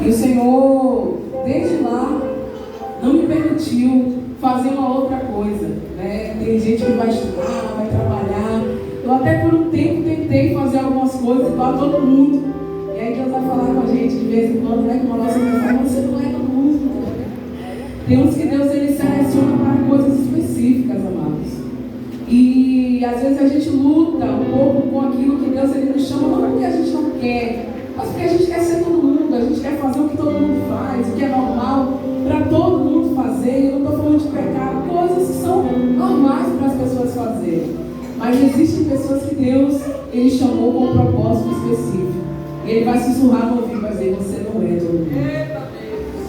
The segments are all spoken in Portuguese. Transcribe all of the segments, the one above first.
E o Senhor, desde lá, não me permitiu fazer uma outra coisa, né? Tem gente que vai estudar, vai trabalhar. Eu até por um tempo tentei fazer algumas coisas igual a todo mundo. E aí Deus vai falar com a gente de vez em quando, né? Como a nossa mãe fala, você não é do mundo. Tem uns que Deus ele seleciona para coisas específicas, amados. E às vezes a gente luta um pouco com aquilo que Deus ele nos chama, não porque a gente não quer, mas porque a gente quer ser todo mundo, a gente quer fazer o que todo mundo faz, o que é normal para todo mundo fazer. Eu não estou falando de pecado, coisas que são normais para as pessoas fazerem. Mas existem pessoas que Deus ele chamou com um propósito específico. E Ele vai sussurrar no ouvido e vai dizer, você não é todo mundo.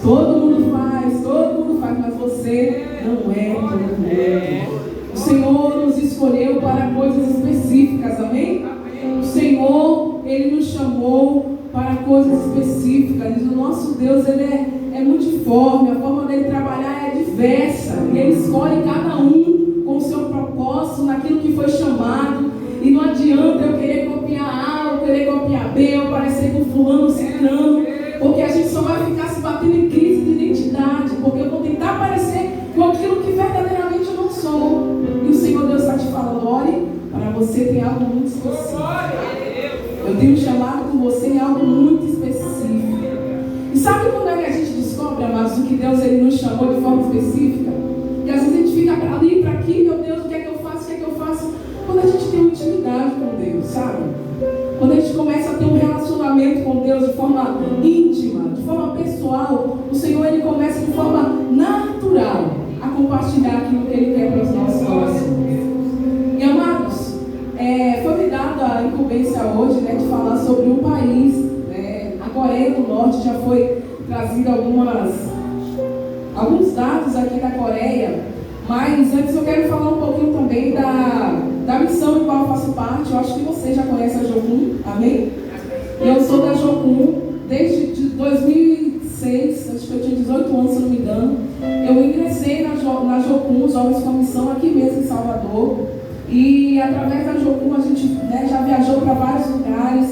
Todo mundo faz, mas você não é todo mundo. O Senhor nos escolheu para coisas específicas, amém? O Senhor, Ele nos chamou para coisas específicas. E o nosso Deus, Ele é multiforme, a forma dele trabalhar é diversa. E Ele escolhe cada um com o seu propósito, naquilo que foi chamado. E não adianta eu querer copiar A, eu querer copiar B, eu parecer com fulano, ciclano, porque a gente só vai ficar se batendo em crise de identidade, porque eu vou tentar parecer com aquilo que verdadeiramente eu não sou. E o Senhor Deus está te falando, olhe, para você tem algo muito específico. Eu tenho chamado com você em algo muito específico. E sabe quando é que a gente descobre, amados, o que Deus ele nos chamou de forma específica? E às vezes a gente fica para ali, para aqui, meu Deus, o que é que eu faço, o que é que eu faço? Quando a gente tem uma intimidade com Deus, sabe? Quando a gente começa a ter um relacionamento com Deus de forma íntima, de forma pessoal, o Senhor ele começa de forma natural a compartilhar aquilo que Ele quer para os nossos corações. E amados, foi me dada a incumbência hoje, né, de falar sobre um país, né, a Coreia do Norte. Já foi trazido alguns dados aqui da Coreia, mas antes eu quero falar um pouquinho também da missão em qual eu faço parte. Eu acho que você já conhece a Jocum, amém? E eu sou da Jocum desde 2006, acho que eu tinha 18 anos, se não me engano. Eu ingressei na Jocum, Jovens com a Missão, aqui mesmo em Salvador. E através da Jocum a gente, né, já viajou para vários lugares,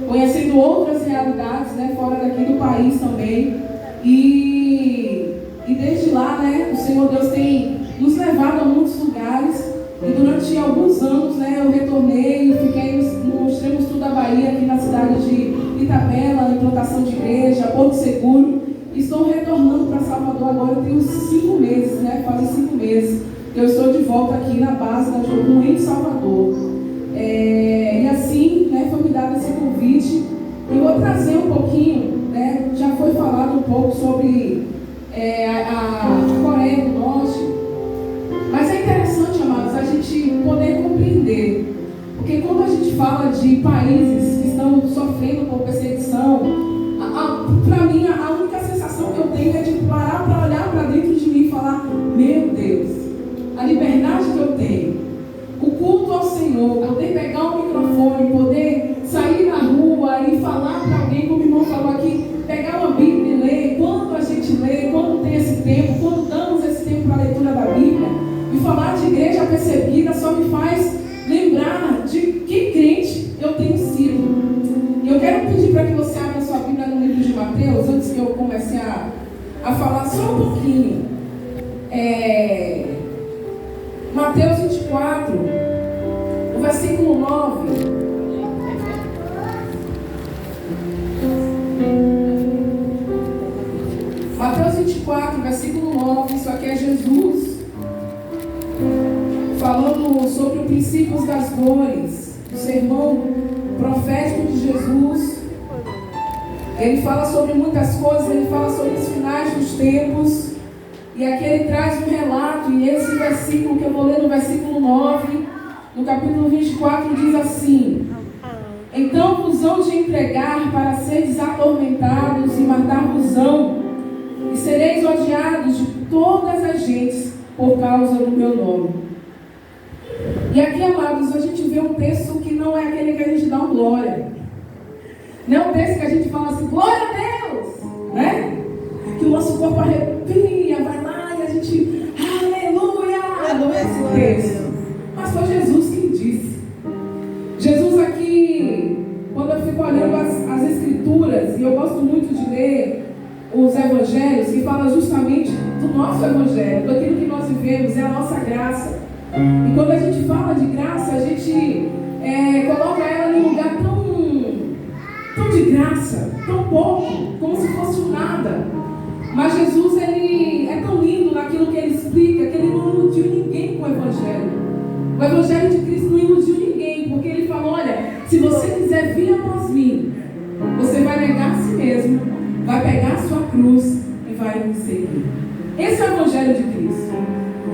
conhecendo outras realidades, né, fora daqui do país também. E desde lá, né, o Senhor Deus tem nos levado a muitos lugares. E durante alguns anos, né, eu retornei e fiquei no extremo sul da Bahia, aqui na cidade de Itabela, na implantação de igreja, Porto Seguro. Estou retornando para Salvador agora, eu tenho 5 meses, né, quase 5 meses. Eu estou de volta aqui na base da Jocum em Salvador. E assim, né, foi me dado esse convite. Eu vou trazer um pouquinho, né, já foi falado um pouco sobre a Coreia do Norte. Mas é interessante, amados, a gente poder compreender. Porque quando a gente fala de países que estão sofrendo por perseguição, para mim a única sensação que eu tenho é de parar para olhar para dentro de mim e falar, meu Deus, a liberdade que eu tenho, o culto ao Senhor, poder pegar o microfone, poder sair na rua e falar para alguém, como o irmão falou aqui, pegar uma Bíblia e ler, quando a gente lê, quando tem esse tempo, quando damos esse tempo para a leitura da Bíblia, e falar de igreja percebida só me faz lembrar de que crente eu tenho sido. E eu quero pedir para que você abra sua Bíblia no livro de Mateus, antes que eu comece a falar só um pouquinho. Mateus 24, o versículo 9. Mateus 24, versículo 9, isso aqui é Jesus falando sobre os princípios das dores, o sermão profético de Jesus. Ele fala sobre muitas coisas, ele fala sobre os finais dos tempos. E aqui ele traz um relato, e esse versículo que eu vou ler no versículo 9, no capítulo 24, diz assim: então vos hão de entregar para seres atormentados e matar-vos-ão, e sereis odiados de todas as gentes por causa do meu nome. E aqui, amados, a gente vê um texto que não é aquele que a gente dá um glória. Não é um texto que a gente fala assim, glória a Deus, né? Que o nosso corpo arrepia, vai lá e a gente, aleluia, não é esse texto. Mas foi Jesus quem disse. Jesus aqui, quando eu fico olhando as escrituras, e eu gosto muito de ler os evangelhos, que fala justamente do nosso evangelho, daquilo que nós vivemos, é a nossa graça. E quando a gente fala de graça, a gente coloca ela em um lugar tão de graça, tão pouco, como se fosse um nada. Mas Jesus, ele é tão lindo naquilo que ele explica, que ele não iludiu ninguém com o evangelho. O evangelho de Cristo não iludiu ninguém, porque ele falou: olha, se você quiser vir após mim, você vai negar a si mesmo, vai pegar a sua cruz e vai me seguir. Esse é o evangelho de Cristo.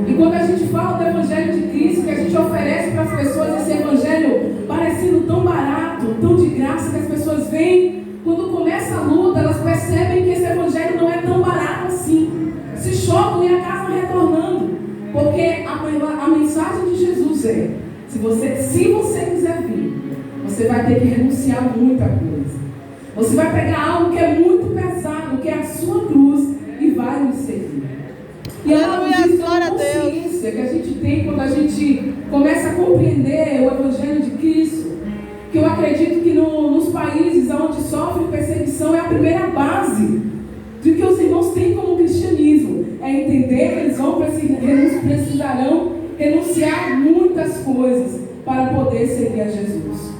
E quando a gente fala do evangelho de Cristo, que a gente oferece para as pessoas esse evangelho parecendo tão barato, tão de graça, que as pessoas vêm, quando começa a luta, elas percebem que esse evangelho não é tão barato assim. Se chocam e acabam retornando. Porque a mensagem de Jesus é: se você quiser vir, você vai ter que renunciar a muita coisa. Você vai pegar algo que é muito pesado, que é a sua cruz, e vai me seguir. E a consciência que a gente tem quando a gente começa a compreender o evangelho de Cristo, que eu acredito que nos países onde sofrem perseguição é a primeira base do que os irmãos têm como cristianismo. É entender que eles precisarão renunciar muitas coisas para poder seguir a Jesus.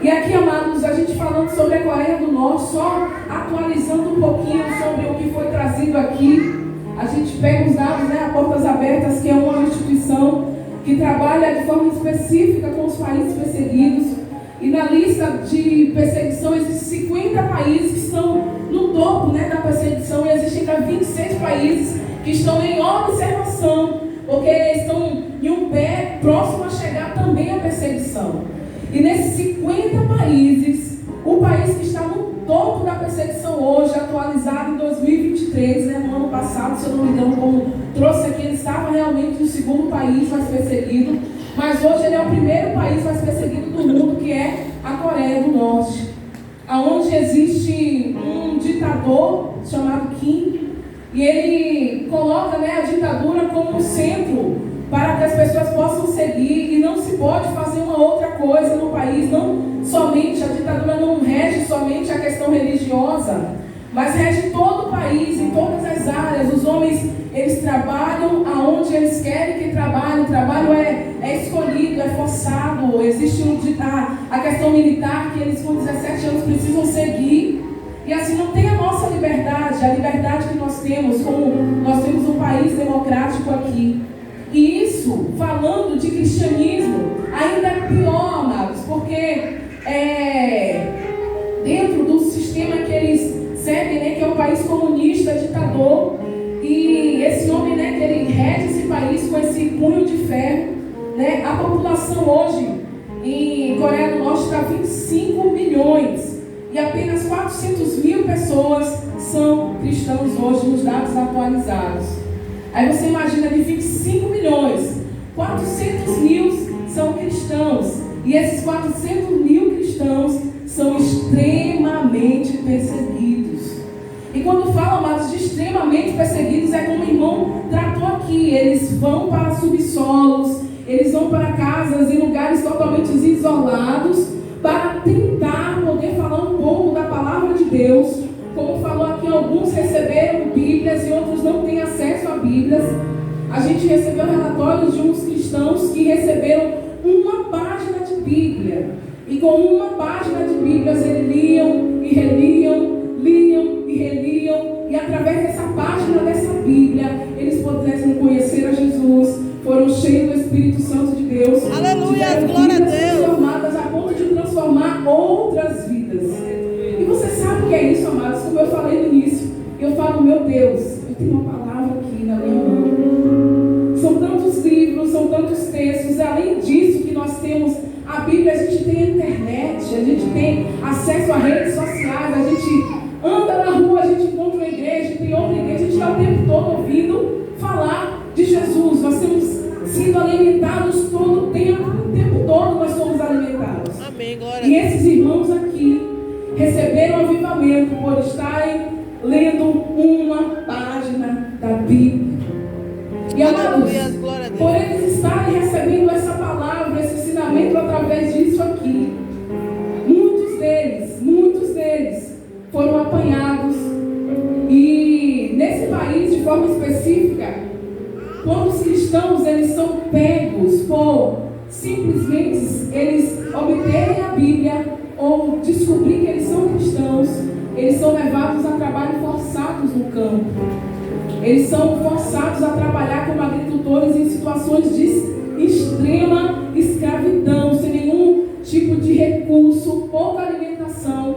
E aqui, amados, a gente falando sobre a Coreia do Norte, só atualizando um pouquinho sobre o que foi trazido aqui. A gente pega os dados, a Portas Abertas, que é uma instituição que trabalha de forma específica com os países perseguidos. E na lista de perseguição existem 50 países que estão no topo da perseguição, e existem ainda 26 países que estão em observação, porque estão em um pé próximo a chegar também à perseguição. E nesses 50 países, o país que está no topo da perseguição hoje, atualizado em 2023, no ano passado, se eu não me engano, como trouxe aqui, ele estava realmente no segundo país mais perseguido, mas hoje ele é o primeiro país mais perseguido do mundo, que é a Coreia do Norte, onde existe um ditador chamado Kim, e ele coloca a ditadura como um centro para que as pessoas possam seguir, e não se pode fazer uma outra coisa no país. Não somente, a ditadura não rege somente a questão religiosa, mas rege todo o país, em todas as áreas. Os homens, eles trabalham aonde eles querem que trabalhem. O trabalho é escolhido, é forçado. Existe a questão militar, que eles com 17 anos precisam seguir. E assim não tem a nossa liberdade, a liberdade que nós temos, como nós temos um país democrático aqui. E isso, falando de cristianismo, ainda é pior, amados, porque dentro do sistema que eles seguem, que é um país comunista, ditador, e esse homem, que ele rege esse país com esse punho de ferro, a população hoje em Coreia do Norte está 25 milhões, e apenas 400 mil pessoas são cristãos hoje, nos dados atualizados. Aí você imagina, de 25 milhões, 400 mil são cristãos. E esses 400 mil cristãos são extremamente perseguidos. E quando fala, amados, de extremamente perseguidos, é como o irmão tratou aqui. Eles vão para subsolos, eles vão para casas em lugares totalmente isolados, para tentar poder falar um pouco da palavra de Deus. Como falou aqui, alguns receberam Bíblias e outros não têm acesso a Bíblias. A gente recebeu relatórios de uns cristãos que receberam uma página de Bíblia. E com uma página de Bíblias eles liam e reliam, liam e reliam. E através dessa página dessa Bíblia, eles pudessem conhecer a Jesus. Foram cheios do Espírito Santo de Deus. Aleluia, glória a Deus. Transformadas a ponto de transformar outras vidas. E você sabe o que é isso, amados? Como eu falei no início, eu falo, meu Deus, eu tenho uma palavra aqui na minha mão. São tantos livros, são tantos textos. Além disso que nós temos a Bíblia, a gente tem a internet, a gente tem acesso a redes sociais, a gente anda na rua, a gente encontra uma igreja, tem outra igreja, a gente está o tempo todo ouvindo falar de Jesus. Nós temos sido alimentados todo o tempo todo nós somos alimentados. Amém, glória. E esses irmãos aqui receberam avivamento por estarem lendo uma página da Bíblia. E amados, por eles estarem recebendo essa palavra, esse ensinamento através disso aqui, muitos deles foram apanhados e quando os cristãos eles são pegos por simplesmente eles obterem a Bíblia ou descobrir que eles são cristãos, eles são levados a trabalho forçados no campo. Eles são forçados a trabalhar como agricultores em situações de extrema escravidão, sem nenhum tipo de recurso, pouca alimentação.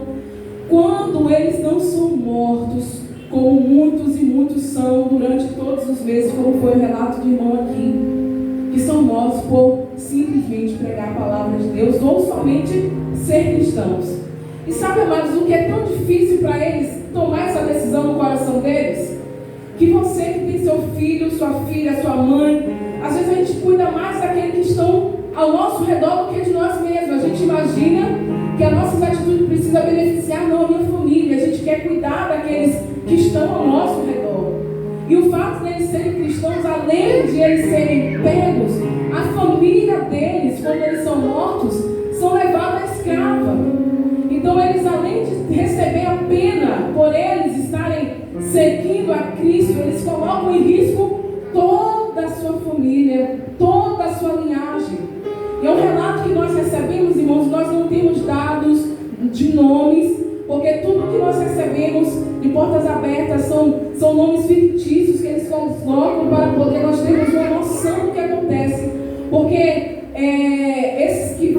Quando eles não são mortos, como muitos e muitos são durante todos os meses, como foi o relato do irmão aqui, que são mortos por simplesmente pregar a palavra de Deus ou somente ser cristãos. E sabe, amados, o que é tão difícil para eles tomar essa decisão no coração deles? Que você que tem seu filho, sua filha, sua mãe, às vezes a gente cuida mais daqueles que estão ao nosso redor do que de nós mesmos. A gente imagina que a nossa atitude precisa beneficiar não a minha família. A gente quer cuidar daqueles que estão ao nosso redor. E o fato de eles serem cristãos, além de eles serem pegos, a família deles, quando eles são mortos, são levados à escrava. Então eles, além de receber a pena por eles estarem seguindo a Cristo, eles colocam em risco toda a sua família, toda a sua linhagem. E é um relato que nós recebemos, irmãos, nós não temos dados de nomes, porque tudo que nós recebemos de portas abertas são nomes fictícios que eles colocam para poder nós termos uma noção do que acontece. Porque esses que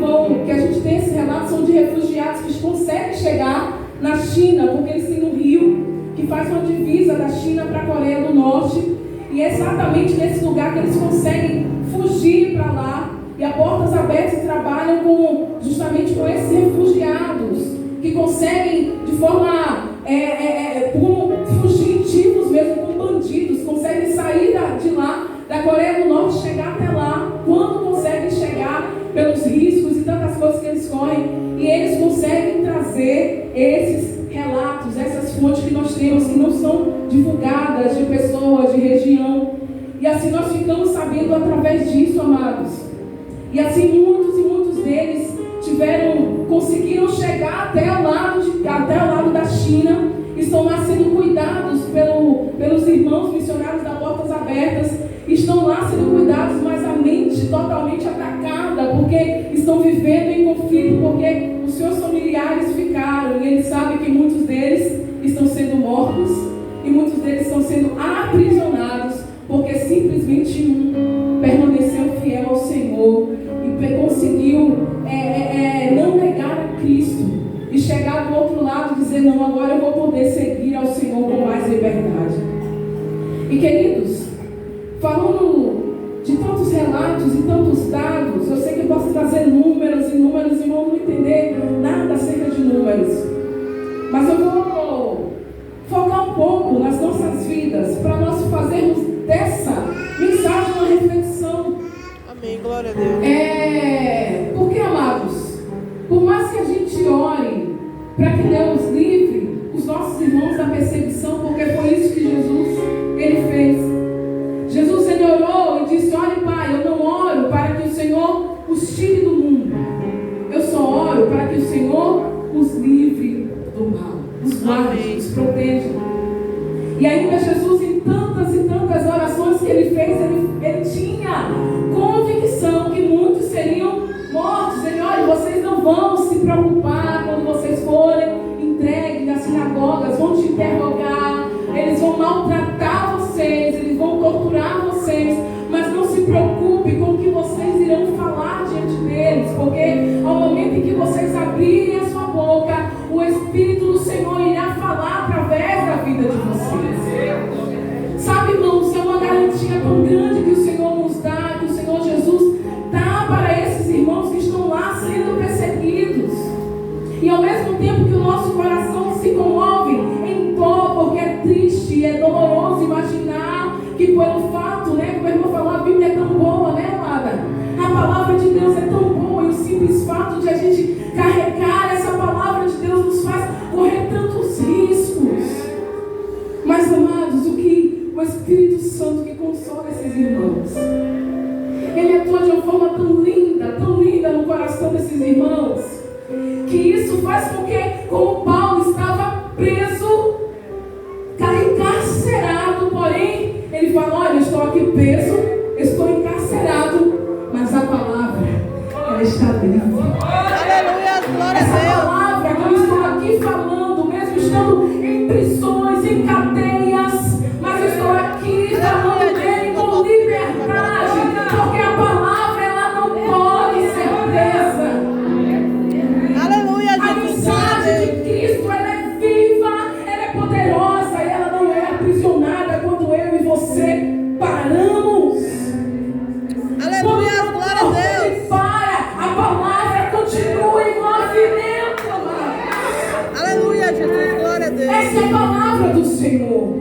a gente tem esse relato são de refugiados que conseguem chegar na China, porque eles têm um rio que faz uma divisa da China para a Coreia do Norte, e é exatamente nesse lugar que eles conseguem fugir para lá, e a Portas Abertas trabalham justamente com esses refugiados, que conseguem de forma como fugitivos mesmo, como bandidos, conseguem sair de lá, da Coreia do Norte, chegar até lá, quando conseguem chegar pelos riscos e tantas coisas que eles correm, e eles conseguem trazer esses relatos, essas fontes que nós temos, que não são divulgadas de pessoas, de região, e assim nós ficamos sabendo através disso, amados. E assim muitos e muitos deles conseguiram chegar até o lado da China, estão lá sendo cuidados pelos irmãos missionários da Portas Abertas, estão lá sendo cuidados, mas a mente totalmente atacada, porque estão vivendo em conflito, porque os seus familiares ficaram, e eles sabem que muitos deles estão sendo mortos, e muitos deles estão sendo aprisionados, porque simplesmente um permaneceu fiel ao Senhor, e conseguiu não negar a Cristo, e chegar do outro lado e dizer, não, agora eu vou poder seguir ao Senhor com mais liberdade. E queridos, falando de tantos relatos e tantos dados, eu sei que eu posso trazer números e números e vão não entender nada acerca de números, mas eu vou focar um pouco nas nossas vidas, para nós fazermos dessa mensagem uma reflexão. Amém, glória a Deus. Porque, amados, por mais que a gente ore para que Deus livre os nossos irmãos da perseguição, porque foi isso que Jesus ele fez. Jesus ele orou e disse, olha Pai, eu não oro para que o Senhor os tire do mundo, eu só oro para que o Senhor os livre do mal, os guarde, os proteja. E ainda Jesus, em tantas e tantas orações que ele fez, ele tinha convicção que muitos seriam mortos. Ele, olha, vocês não vão se preocupar quando vocês forem entregues nas sinagogas, vão te interrogar, eles vão maltratar vocês, eles vão torturar vocês, mas não se preocupe com o que vocês irão falar diante deles, porque ao momento em que vocês abrirem a sua boca, o Espírito do Senhor irá falar através da vida de vocês. Sabe, irmãos, é uma garantia tão grande que o Senhor nos dá, que o Senhor Jesus dá para esses irmãos que estão lá sendo perseguidos. E ao mesmo tempo que o nosso coração se comove em dor, porque é triste, é doloroso imaginar que pelo fato, como o irmão falou, a Bíblia é tão boa, amada? A palavra de Deus é tão boa, e o simples fato de a gente carregar essa palavra de Deus nos faz correr tantos riscos. Mas, amados, o Espírito Santo que consola esses irmãos, ele atua de uma forma tão linda no coração desses irmãos, que isso faz com que, como Paulo estava preso, encarcerado, porém, ele fala, olha, eu estou estou aqui preso, estou encarcerado, mas a palavra, ela está dentro. Aleluia, glória a Essa Deus. palavra que eu estou aqui falando, mesmo estando em prisões, em cadeias, mas eu estou aqui falando dele com liberdade, porque a palavra, ela não pode ser presa. Aleluia, A Jesus. mensagem de Cristo, ela é viva, ela é poderosa e ela não é aprisionada quando eu e você paramos. Aleluia, glória a Deus. Ele para, a palavra continua em movimento, amados. Aleluia, Jesus, glória a Deus. Essa é a palavra do Senhor.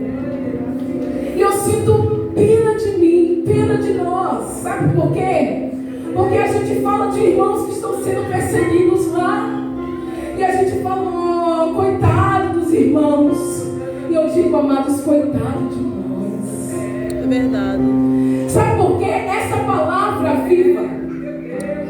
E eu sinto pena de mim, pena de nós. Sabe por quê? Porque a gente fala de irmãos que estão sendo perseguidos lá. E a gente fala, coitado dos irmãos. E eu digo, amados, coitado de nós. É verdade. Sabe por quê? Essa palavra viva,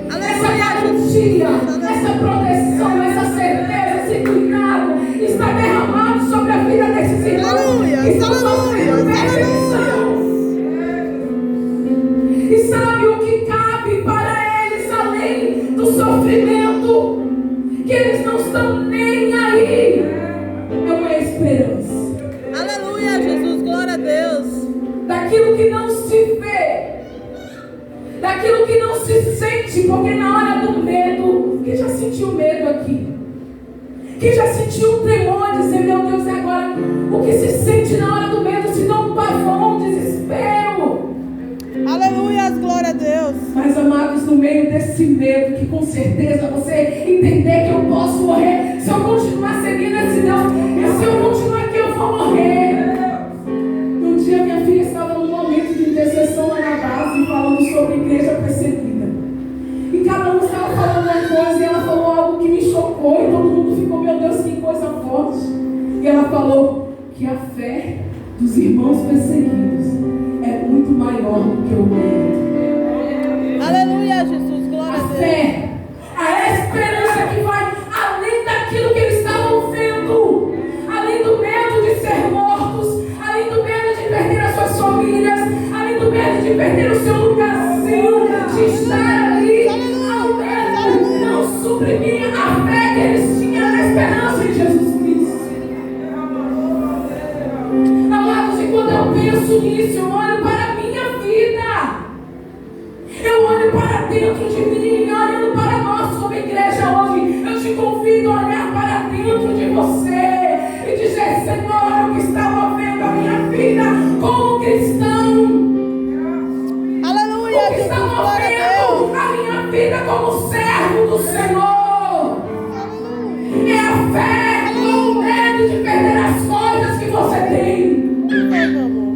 essa Aleluia, garantia, essa proteção, essa certeza, esse cuidado está derramado sobre a vida desses irmãos. Aleluia, Que estão aleluia, sofrendo perseguição. E sabe o que cabe para eles além do sofrimento? Que eles não estão nem aí. É uma esperança. Aleluia, Jesus, glória a Deus. Daquilo que não se vê, daquilo que não se sente, porque na hora do medo, quem já sentiu medo aqui? Quem já sentiu um tremor, dizer, meu Deus, e agora? O que se sente na hora do medo se dá um pavor, um desespero? Aleluia, glória a Deus. Mas amados, no meio desse medo, que com certeza você entender que eu posso morrer, se eu continuar seguindo esse Deus, e se eu continuar aqui eu vou morrer. Um dia minha filha estava num momento de intercessão lá na base, falando sobre igreja perseguida. E cada um estava falando uma coisa, e ela falou algo que me chocou, e todo mundo ficou, meu Deus, que coisa forte. E ela falou que a fé dos irmãos perseguidos é muito maior do que o medo. Aleluia, Jesus, glória a A Deus. fé, a esperança que vai além daquilo que eles estavam vendo, além do medo de ser mortos, além do medo de perder as suas famílias, além do medo de perder o seu lugarzinho, de estar ali, ao medo não suprimia a fé que eles tinham na esperança em Jesus Cristo. Amados, e quando eu penso nisso, eu olho para a minha vida. Eu olho para dentro de mim, olhando para nós como igreja hoje. Eu te convido a olhar para dentro de você e dizer, Senhor, o que está movendo a minha vida como cristão? Aleluia, O que Jesus, está glória a Deus. movendo a minha vida como servo do Senhor? É a fé ou o medo de perder as coisas que você tem? Amém, meu amor.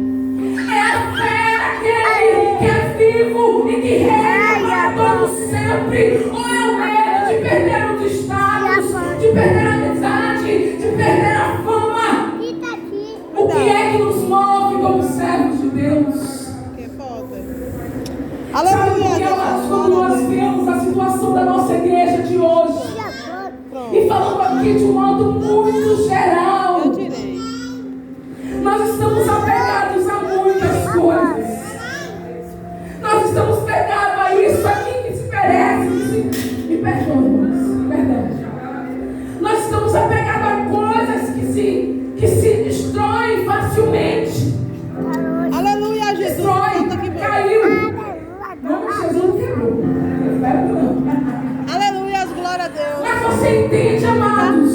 É a fé daquele que é vivo e que reina para todo sempre. Ou é o medo de perder os status, de perder a amizade, de perder a fama? O que é que nos move como servos de Deus? Que foda. Sabe Aleluia, por que, Jesus, quando glória a nós Deus. vemos a situação da nossa igreja de hoje, e falando aqui de um modo muito geral, Eu tirei. nós estamos apegados a muitas coisas. Nós estamos pegados a isso aqui que se merece. Me perdoe, irmãos. Perdão. Nós estamos apegados a coisas que se destroem facilmente. Aleluia, Jesus. Destrói, Canta aqui, meu. caiu. Não, Jesus não quebrou. Eu espero que não. Aleluia, glória a Deus. Mas você entende, amados?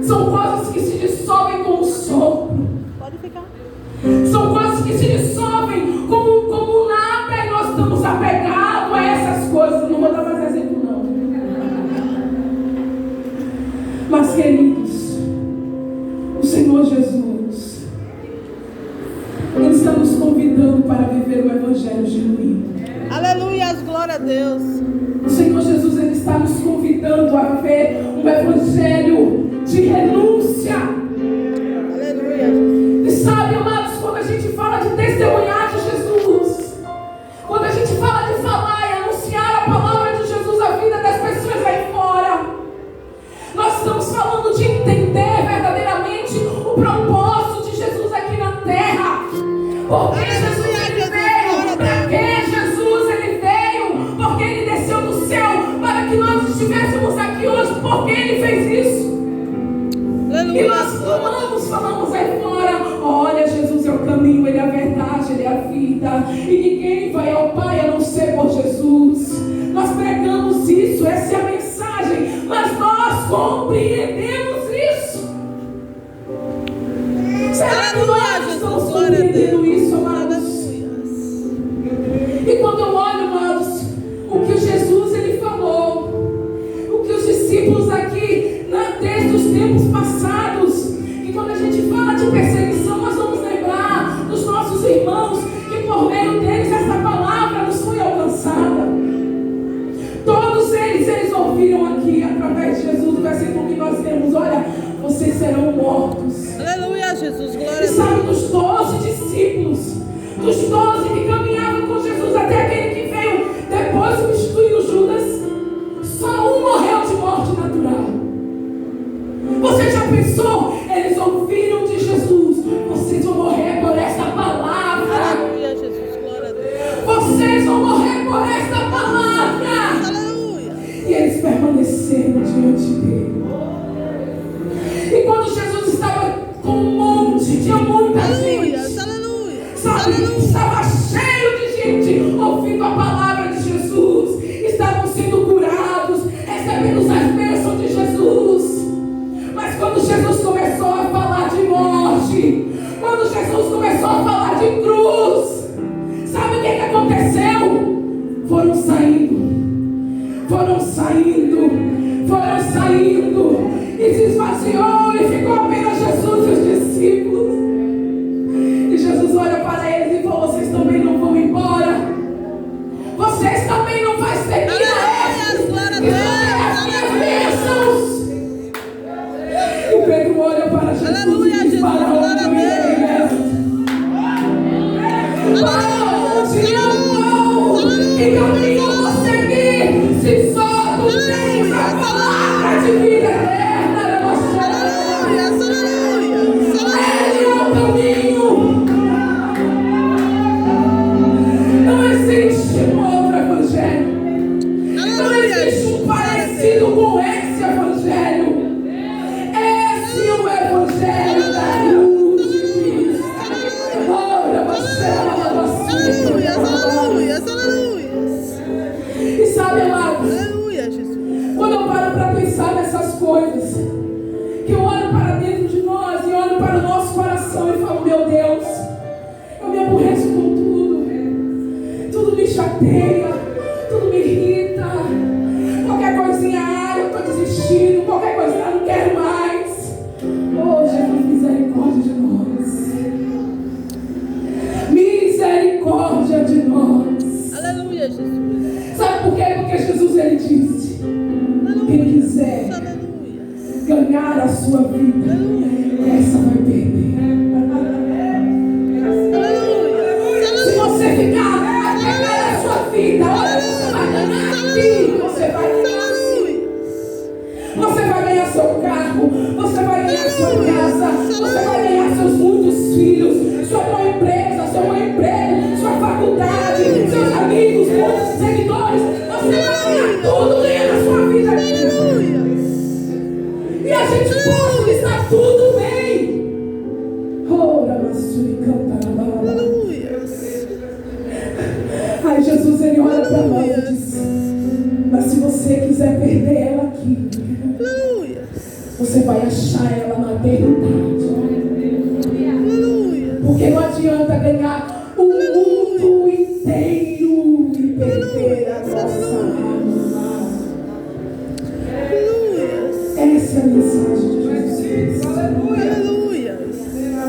São coisas que se dissolvem com o sopro. Pode ficar. São coisas que se dissolvem como nada, e nós estamos apegados a essas coisas. Não vou dar mais exemplo, não. Mas, queridos, o Senhor Jesus, Ele está nos convidando para viver o Evangelho genuíno. Aleluia, glória a Deus. O Senhor Jesus, Ele está nos convidando a viver um Evangelho de renúncia. Aleluia, Jesus. E sabe, amados, quando a gente fala de testemunhar de Jesus, quando a gente fala de falar e anunciar a palavra de Jesus à vida das pessoas aí fora, nós estamos falando de entender verdadeiramente o propósito de Jesus aqui na terra. Por que Jesus ele veio? Para que Jesus ele veio? Porque ele desceu do céu para que nós estivéssemos aqui hoje. Porque ele fez isso. E nós falamos aí fora: olha, Jesus é o caminho, ele é a verdade, ele é a vida. E ninguém vai ao Pai a não ser por Jesus. Nós pregamos isso, essa é a mensagem. Mas nós compreendemos isso. Será que nós estamos compreendendo isso, amados? E quando eu olho, amados, o que Jesus ele falou, o que os discípulos aqui, desde os tempos passados, e quando a gente fala de perseguição, nós vamos lembrar dos nossos irmãos, que por meio deles essa palavra nos foi alcançada. Todos eles ouviram aqui, através de Jesus, o versículo que nós temos: olha, vocês serão mortos. Aleluia, Jesus, glória a E Deus. sabe, dos 12 discípulos, dos 12 que caminhavam com Jesus, até aquele que veio depois substituir Judas, só um morreu de morte natural. Você já pensou? Eles ouviram de Jesus: vocês vão morrer por esta palavra. Aleluia, Jesus, glória a Deus. Vocês vão morrer por esta palavra. Aleluia. E eles permaneceram diante dele. E quando Jesus estava com um monte, tinha muita gente, Aleluia. sabe, estava cheio de gente ouvindo a palavra de Jesus, estavam sendo curados, recebendo as bênçãos de Jesus. Mas quando Jesus começou a falar de morte, quando Jesus começou a falar de cruz, sabe o que aconteceu? Foram saindo, e se esvaziou, e ficou apenas Jesus e os discípulos. E Jesus olha para eles e falou: vocês também não vão embora? Vocês também não vão seguir a esses que são as minhas bênçãos? E Pedro olha para Jesus e diz: para onde eu irei? Para onde eu vou? Que caminho eu vou seguir? Se só tu tens a palavra de vida eterna. Aleluia. Ele é o caminho. Não existe um outro evangelho. Não existe um parecido com esse evangelho. Esse é o evangelho da cruz de Cristo. Ora, e sabe, amados, quando eu paro para pensar nessas coisas, que eu olho para dentro de nós e olho para o nosso coração e falo: meu Deus, eu me aborreço com tudo me chateia, tudo me irrita, qualquer coisinha, eu estou desistindo, qualquer coisinha, eu não quero mais. Oh, Jesus, misericórdia de nós. Misericórdia de nós. Aleluia, Jesus. Sabe por quê? Porque Jesus ele disse: quem quiser ganhar a sua vida, essa vai perder. Se você ficar a ganhar a sua vida, olha, você vai ganhar aqui, você vai ganhar assim. Você vai ganhar seu carro, você vai ganhar sua casa, você vai ganhar seus muitos filhos, sua boa empresa, seu bom emprego, sua faculdade, seus amigos, muitos seguidores. Você vai ganhar tudo, ganhar a sua vida aqui. E a gente pode estar tudo bem. Ora, Massuri canta na balada. Ai, Jesus, ele olha para nós e diz: mas se você quiser perder ela aqui, você vai achar ela na eternidade. Porque não adianta ganhar o mundo inteiro e perder a nossa alma. Essa é a mensagem de Jesus. Aleluia.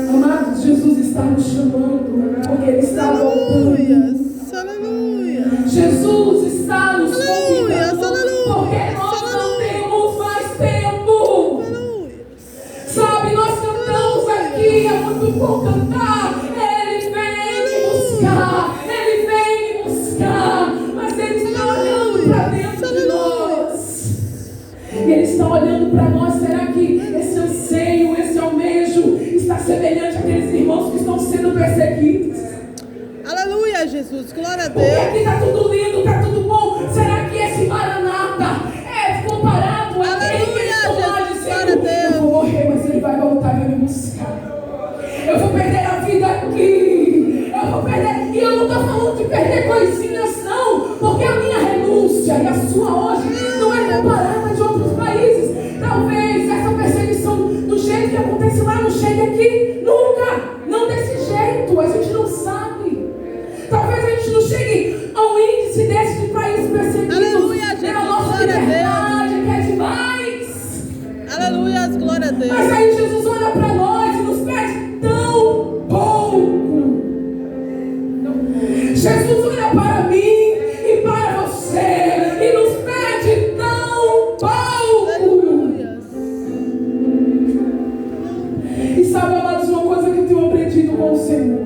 Amados, Jesus está nos chamando, porque Ele está voltando. Jesus está nos convidando, porque nós não temos mais tempo. Sabe, nós cantamos aqui, é muito bom cantar. Ele vem me buscar, mas Ele está olhando para dentro de nós. Ele está olhando para nós. Será que esse anseio, esse almejo está semelhante àqueles irmãos que estão sendo perseguidos? Aleluia, Jesus. Glória a Porque Deus. aqui está tudo lindo, está tudo bom. Será que esse Maranata é comparado a aquele que eles estão lá Jesus, glória a dizendo: Deus. eu vou morrer, mas ele vai voltar e vai me buscar. Eu vou perder a vida aqui. Eu vou perder. E eu não estou falando de perder coisinhas, não. Porque a minha renúncia e a sua hoje não é comparada de outros países. Talvez essa perseguição do jeito que acontece lá não chegue aqui. Nunca. Não desse jeito. A gente não sabe. Talvez a gente não chegue a um índice desse de países perseguidos. Aleluia, Jesus. É a nossa Glória a liberdade que é demais. Aleluia, glória a Deus. Mas aí Jesus olha para nós e nos pede tão pouco. Jesus olha para mim e para você e nos pede tão pouco. Aleluia. E sabe, amados, uma coisa que eu tenho aprendido com o Senhor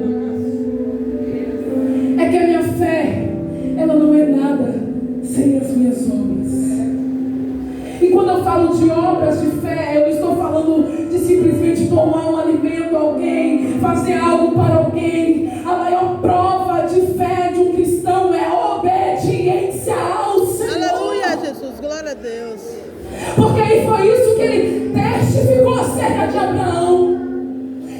é que a minha fé, ela não é nada sem as minhas obras. E quando eu falo de obras de fé, eu não estou falando de simplesmente tomar um alimento a alguém, fazer algo para alguém. A maior prova de fé de um cristão é a obediência ao Senhor. Aleluia, Jesus. Glória a Deus. Porque aí foi isso que ele testificou acerca de Abraão.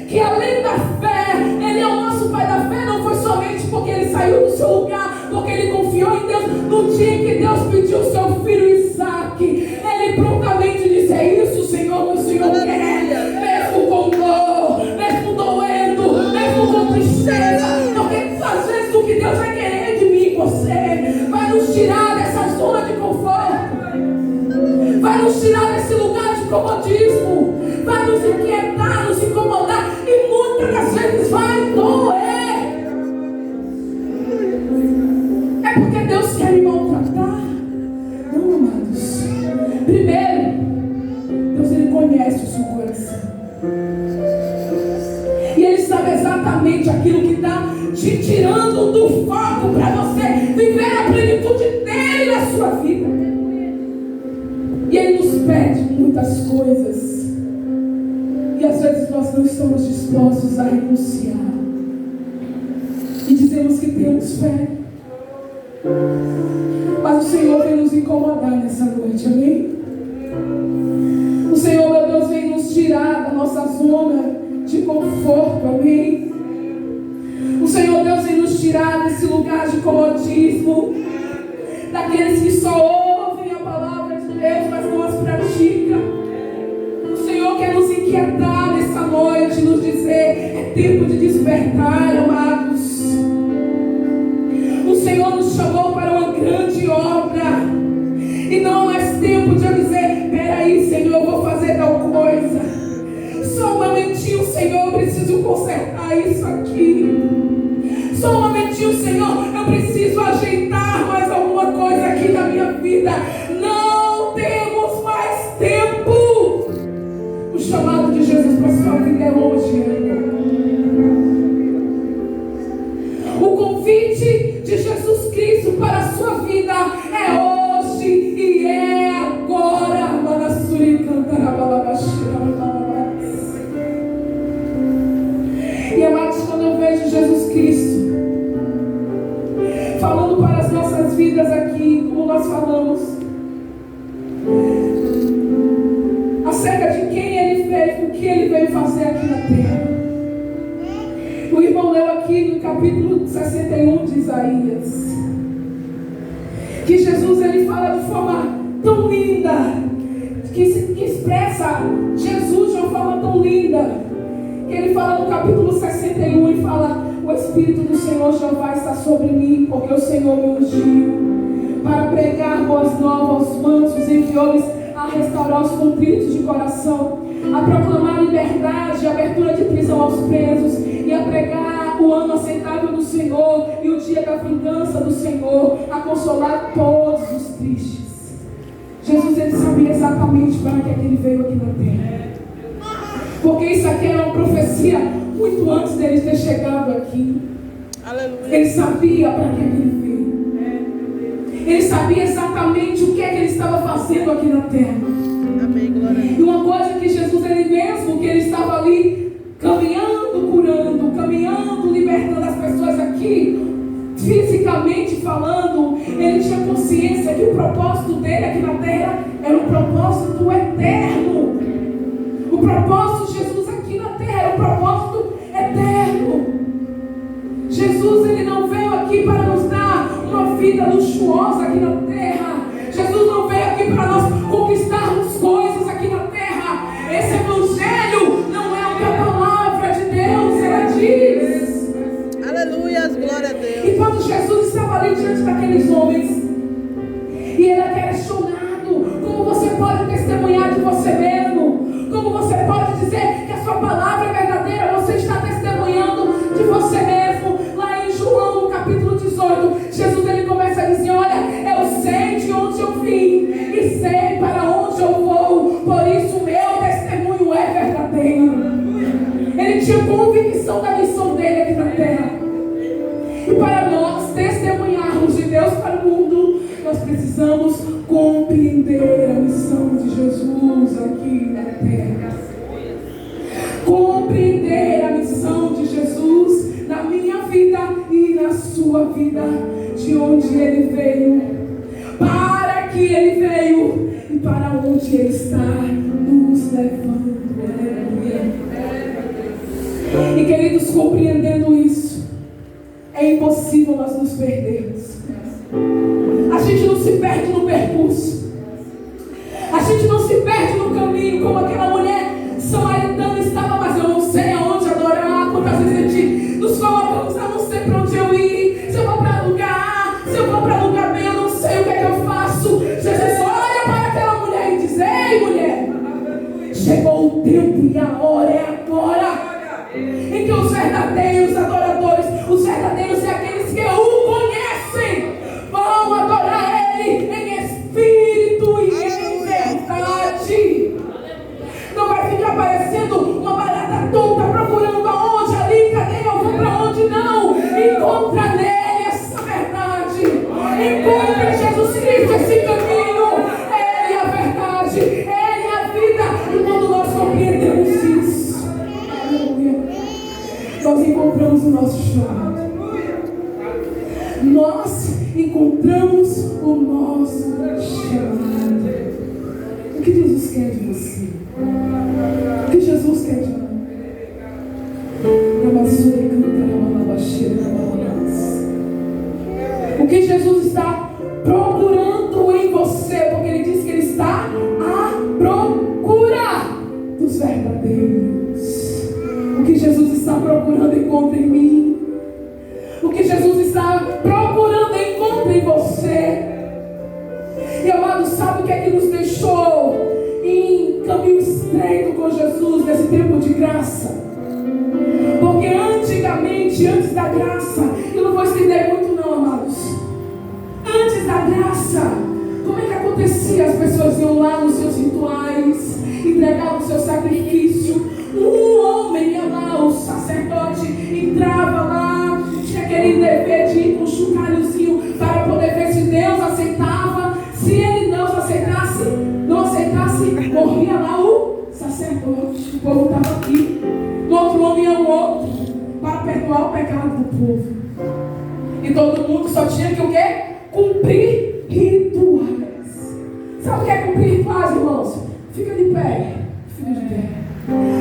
Que além da fé, ele é o nosso pai da fé. Não foi somente porque ele saiu do seu lugar, porque ele confiou em Deus. No dia que Deus pediu o seu filho Isaac, ele prontamente disse: é isso, Senhor, que o Senhor quer. Mesmo com dor, mesmo doendo, mesmo com tristeza. Porque às vezes o que Deus vai querer de mim e você vai nos tirar dessa zona de conforto, vai nos tirar desse lugar de comodismo, vai nos inquietar, nos incomodar, e muitas das vezes vai doer. É porque Deus quer me maltratar? Não, amados. Primeiro, Deus, ele conhece o seu coração. E ele sabe exatamente aquilo que está te tirando do foco para você viver a plenitude dele na sua vida. E ele nos pede muitas coisas. E às vezes nós não estamos dispostos a renunciar. E dizemos que temos fé. Mas o Senhor vem nos incomodar nessa noite, amém? O Senhor, meu Deus, vem nos tirar da nossa zona de conforto, amém? O Senhor, Deus, vem nos tirar desse lugar de comodismo, daqueles que só ouvem a palavra de Deus, mas não as praticam. O Senhor quer nos inquietar nessa noite, nos dizer: é tempo de despertar, amados. O Senhor nos chamou para uma grande obra, e não é mais tempo de eu dizer: peraí, Senhor, eu vou fazer tal coisa. Só um momentinho, Senhor, eu preciso consertar isso aqui. Só um momentinho, Senhor, eu preciso ajeitar mais alguma coisa aqui na minha vida. Não temos mais tempo. O chamado de Jesus para a sua vida é hoje. O convite de Jesus Cristo para a sua vida é hoje e é agora. E amados, quando eu vejo Jesus Cristo falando para as nossas vidas aqui, como nós falamos, acerca de quem Ele veio, o que Ele veio fazer aqui na terra. O irmão leu aqui no capítulo 61 de Isaías, que Jesus, ele fala de forma tão linda, que expressa Jesus de uma forma tão linda, que ele fala no capítulo 61 e fala: o Espírito do Senhor Jeová está sobre mim, porque o Senhor me ungiu para pregar boas novas aos mansos, enviou-lhes a restaurar os contritos de coração, a proclamar liberdade, a abertura de prisão aos presos, e a pregar o ano aceitável do Senhor e o dia da vingança do Senhor, a consolar todos os tristes. Jesus, ele sabia exatamente para que ele veio aqui na terra, porque isso aqui era uma profecia muito antes dele ter chegado aqui. Aleluia. Ele sabia para que ele veio. Ele sabia exatamente o que é que ele estava fazendo aqui na terra. Amém, glória a Deus. E uma coisa que Jesus, ele mesmo, que ele estava ali caminhando, curando, caminhando, libertando as pessoas aqui, fisicamente falando, ele tinha consciência que o propósito dele aqui na terra era um propósito eterno. O propósito de Jesus aqui na terra era um propósito eterno. Jesus, ele não veio aqui para nos dar uma vida luxuosa aqui na terra. Jesus não veio aqui para nós conquistarmos coisas aqui na terra. Esse evangelho não é o que a palavra de Deus ela diz. Aleluia, glória a Deus. E quando Jesus estava ali diante daqueles homens, e ele era questionado: como você pode testemunhar de você mesmo? Como você pode dizer que a sua palavra é verdadeira? Você está testemunhando de você mesmo. Lá em João, no capítulo 18, Jesus ele começa a dizer: olha, eu sei de onde eu vim e sei para onde eu vou, por isso o meu testemunho é verdadeiro. Ele tinha convicção da missão dele aqui na terra. E para nós testemunharmos de Deus para o mundo, nós precisamos compreender a missão de Jesus aqui na terra. Compreender a missão de Jesus na minha vida e na sua vida, de onde ele veio, para que ele veio e para onde ele está nos levando. Aleluia. E queridos, compreendendo isso, é impossível nós nos perdermos. A gente não se perde no percurso. A gente não se perde no caminho, como aquela mulher samaritana estava, mas eu não sei aonde adorar. Quantas vezes a gente nos colocamos, eu não sei para onde eu ir. Se eu vou para lugar A, se eu vou para lugar B, eu não sei o que é que eu faço. Jesus olha para aquela mulher e diz: ei, mulher, chegou o tempo e a hora é agora em que os verdadeiros adoradores, os verdadeiros é aqueles que o conhecem, vão adorar ele em espírito e em verdade. Não vai ficar parecendo uma barata tonta procurando aonde, ali, cadê, eu vou para onde? Não, encontra nele essa verdade, encontra em Jesus Cristo esse caminho. Ele é a verdade, ele é a vida. E quando nós compreendemos isso, nós encontramos o nosso chamado. Nós encontramos o nosso chamado. O que Jesus quer de você? O que Jesus quer de nós? O que Jesus está procurando em você? Porque ele diz que ele está à procura dos verdadeiros. O que Jesus está procurando, encontra em mim. O que Jesus está procurando, encontra em você. E amado, sabe o que é que nos deixou em caminho estreito com Jesus nesse tempo de graça? Porque antigamente, antes da graça, eu não vou estender muito não, amados. Antes da graça, como é que acontecia? As pessoas iam lá nos seus rituais, entregavam o seu sacrifício. Um homem ia lá, o sacerdote entrava lá, tinha aquele dever de ir com um chocalhozinho para poder ver se Deus aceitava. Se ele não aceitasse, morria lá o sacerdote. O povo estava aqui. O outro homem é o outro, para perdoar o pecado do povo. E todo mundo só tinha que o quê? Cumprir rituais. Sabe o que é cumprir rituais, irmãos? Fica de pé. Fica de pé.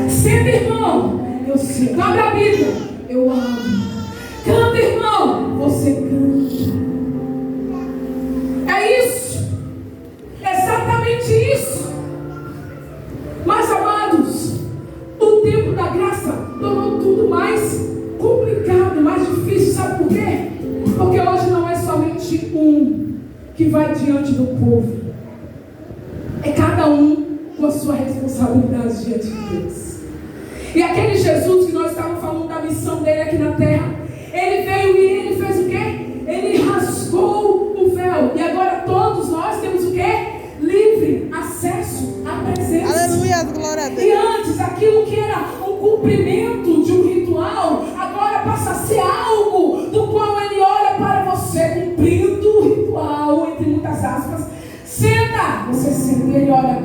Senta, irmão. Eu sinto. Abre a Bíblia. Eu abro. Canta, irmão. Você canta. É isso. Exatamente isso. Mas, amados, o tempo da graça tornou tudo mais complicado, mais difícil. Sabe por quê? Porque hoje não é somente um que vai diante do povo. É cada um com a sua responsabilidade diante de Deus. E aquele Jesus que nós estávamos falando da missão dele aqui na terra, ele veio e ele fez o quê? Ele rasgou o véu. E agora todos nós temos o quê? Livre acesso à presença. Aleluia, glória a Deus. E antes, aquilo que era um cumprimento de um ritual, agora passa a ser algo do qual ele olha para você, cumprindo o ritual, entre muitas aspas. Senta! Você senta e ele olha,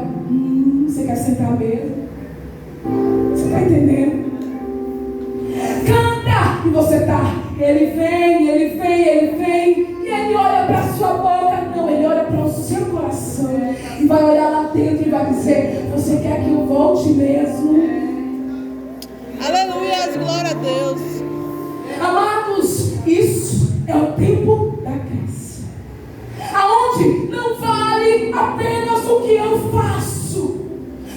você quer sentar mesmo? Você está entendendo? Canta! E você está. Ele vem, volte mesmo. Aleluia, glória a Deus. Amados, isso é o tempo da graça, aonde não vale apenas o que eu faço,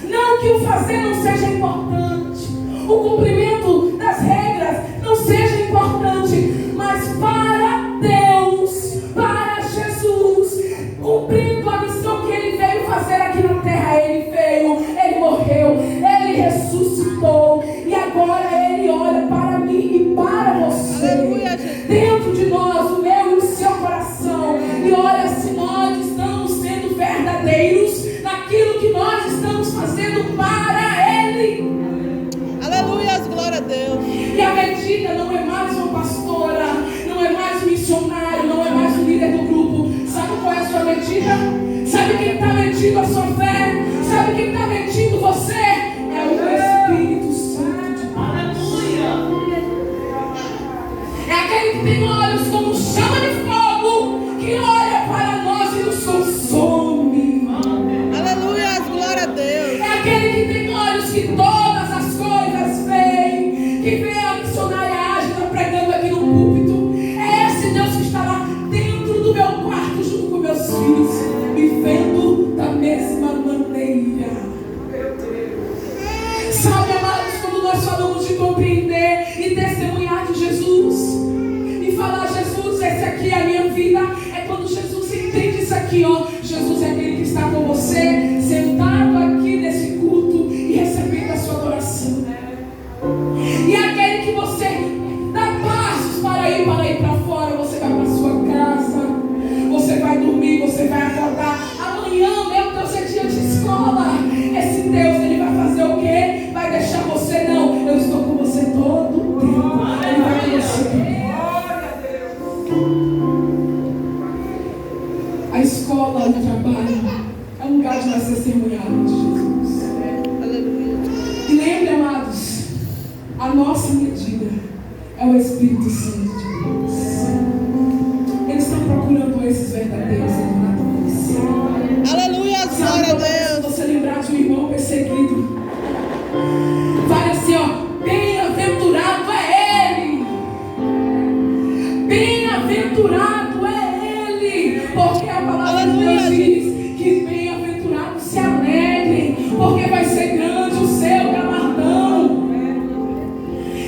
não que o fazer não seja importante, o cumprimento das regras não seja importante, mas para Deus, para Jesus, cumprindo a missão que Ele veio fazer aqui na terra, Ele veio, Ele morreu, Ele ressuscitou, e agora Ele olha para mim e para você, Aleluia, dentro de nós, o meu e o seu coração, e olha se nós estamos sendo verdadeiros naquilo que nós estamos fazendo para Ele. Aleluia, glória a Deus. E a medida não é mais uma pastora, não é mais um missionário, não é mais um líder do grupo. Sabe qual é a sua medida? Sabe quem está medindo a sua fé? Sabe quem está medindo você? É o Espírito Santo de Deus. Aleluia! É aquele que tem olhos como chama de fogo, que olha para nós e nos consome. Aleluia, glória a Deus. É aquele que tem olhos que todas as coisas veem, que vê a missionária Ágida pregando aqui no púlpito. É esse Deus que está lá dentro do meu quarto junto com meus filhos, me vendo da mesma maneira. Sabe, amados, quando nós falamos de compreender e testemunhar de Jesus e falar, Jesus, esse aqui é a minha vida, é quando Jesus entende isso aqui, ó. Jesus é aquele que está com você, sentado aqui nesse culto e recebendo a sua adoração. E é aquele que você dá passos para ir para fora. Você vai para sua casa, você vai dormir, você vai acordar. Amanhã, meu Deus, é dia de escola. Esse Deus, Ele vai fazer o quê? Vai deixar você? Não, eu estou com você todo o tempo. Ele vai com você. A escola, o trabalho, é um lugar de nós testemunharmos de Jesus. Aleluia. E lembre, amados, a nossa medida é o Espírito Santo de Deus. Eles estão procurando esses verdadeiros adoradores. Aleluia, glória a Deus. Se você lembrar de um irmão perseguido, fale assim, ó: bem-aventurado é ele. Bem-aventurado é ele. Porque a palavra de Deus diz que bem-aventurados se alegrem, porque vai ser grande o seu galardão.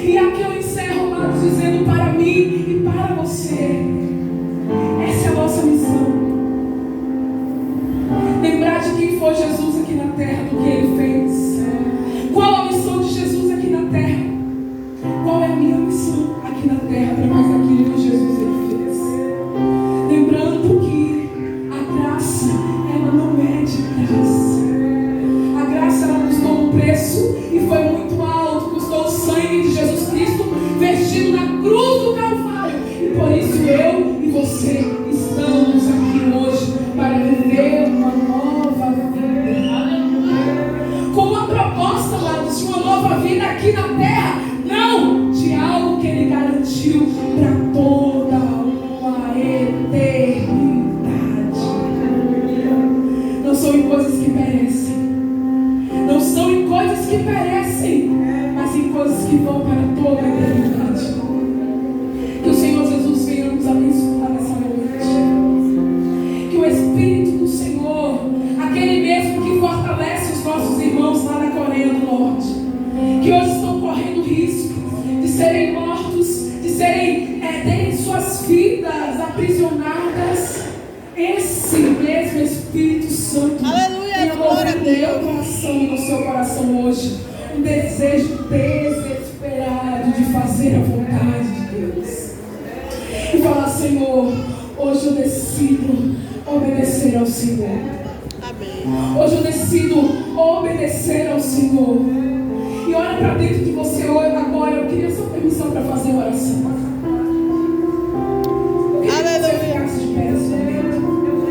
E aqui eu encerro, amados, dizendo para mim e para você, essa é a nossa missão. Lembrar de quem foi Jesus aqui na terra, do que Ele fez. Qual a missão de Jesus aqui na terra? Qual é a minha missão aqui na terra através daquilo que Jesus Ele fez? Lembrando que a graça, ela não é de graça. A graça, ela custou um preço e foi muito alto. Custou o sangue de Jesus Cristo vertido na cruz do Calvário. E por isso eu e você estamos aqui hoje para viver uma nova vida. Com uma proposta, amados, de uma nova vida aqui na terra. Não de algo que Ele garantiu para toda uma eternidade. Não são em coisas que perecem. Não são em coisas que perecem, mas em coisas que vão para toda a eternidade. Que o Senhor Jesus venha nos abençoar nessa noite. Que o Espírito do Senhor, aquele mesmo que fortalece os nossos irmãos lá na Coreia do Norte, que hoje estão correndo risco de serem mortos, de terem suas vidas aprisionadas, esse mesmo Espírito Santo, Aleluia, glória a no meu Deus. coração e no seu coração hoje um desejo desesperado de fazer a vontade de Deus e falar: Senhor, hoje eu decido obedecer ao Senhor. Amém. Hoje eu decido obedecer ao Senhor. E olha para dentro de você hoje, agora. Eu queria só permissão para fazer uma oração.